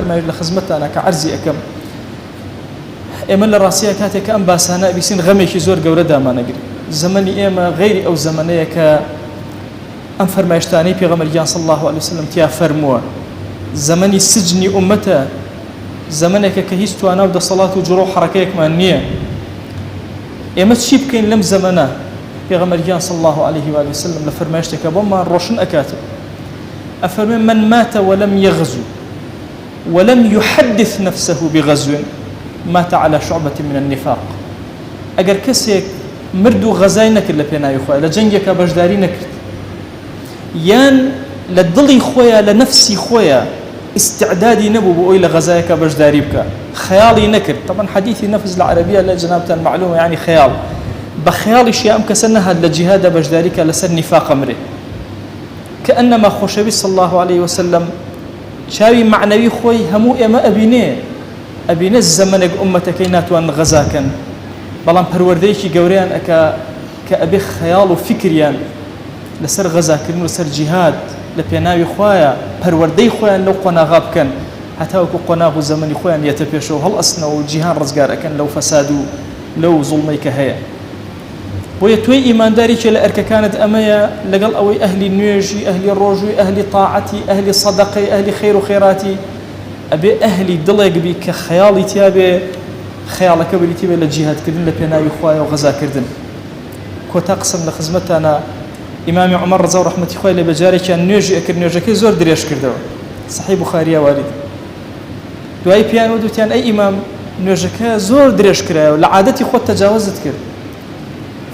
ما لخدمت أنا كعرزي أكم إما الراسية كاتك أم باسانا بيسين غمي كيزور جوردا ما نجري زمني إما غيري أو زمنية ك أم فرمايشتاني في غمر جان صلى الله عليه وسلم تيا فرموا زمني سجني أمته زمنك كهيستو أنا ودا صلاة وجروح حركيك ما نية إما تشيب كين لم زمنا في غمر جان صلى الله عليه وآله وسلم لفرمايشتك بما روشن أكاتب أفرمي من مات ولم يغزو ولم يحدث نفسه بغزو مات على شعبة من النفاق أجر كسيك مردو غزاينك اللي بينا يخويا لجنجك بجدارينك يان لدلي خويا لنفسي خويا استعدادي نبو بقول لغزايك بجداري بك خيالي نكر طبعا حديثي نفذ العربية لجنابة المعلومة يعني خيال بخيال شيء أمكسنها لجهاد بجداريك لسن نفاق أمره كأنما خوشبي صلى الله عليه وسلم شاوي معنوي خوي همو إما أبيني الزمن أمتك ناتوان غزاكا بلان پرورديكي قوريان كأبي خيال وفكريان لسر غزاكرين ولسر جهاد لبيناوي خوايا پروردي خويا لو قنا غابكن حتى وكو قناه زمن خويا يتبيشو هل أصنعوا جهان رزقار أكن لو فسادوا لو ظلميك هيا ويتوي إيمان داريك لأرك كانت أميا لقل أوي أهلي نيجي أهلي الروجي أهلي طاعتي أهلي صدقي أهلي خير وخيراتي أبي أهلي دلق بي كخيالي تيابي خيالك بلي تيابي لجهاد كردن لبيناوي خوايا وغزا كردن كوتا قسم لخزمتنا إمام عمر رضا ورحمة خويا لبجاري كان نيجي أكر نيجي زور دريش كردوا صحيح بخاريا والد دواي بيان ودوتيان أي إمام نيجي زور دريش كرا لعادتي خود تجاوزت كرد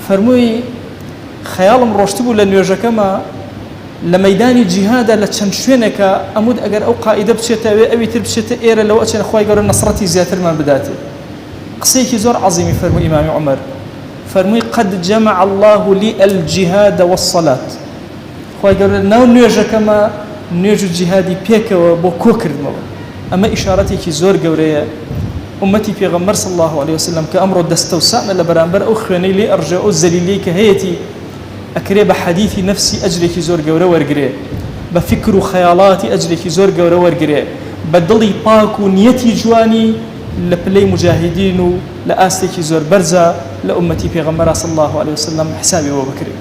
فرموي خيالم روشتبو لنيجي كما لميداني جهاد لتشنشينك أمود أجر أو قائدة بشتى أبي تربشتى إير لو أشين أخوي قالوا نصرتي زياتر من بداته قصيك زور عظيم فرموي إمام عمر فرمي قد جمع الله لي الجهاد والصلاة خوي قالوا ناو نيجا كما نيجو جهادي بيك وبوكوكر أما إشارتي كي زور قورية أمتي في غمر صلى الله عليه وسلم كأمر دستوسعنا لبرانبر أخرني لي أرجع الزليلي كهيتي أكري بحديثي نفسي أجري كي زور قورة ورقري بفكر خيالاتي أجري كي زور قورة ورقري بدلي باكو نيتي جواني لبلي مجاهدين لآستي كي زور برزة لأمتي في غمرة صلى الله عليه وسلم حسابي وبكري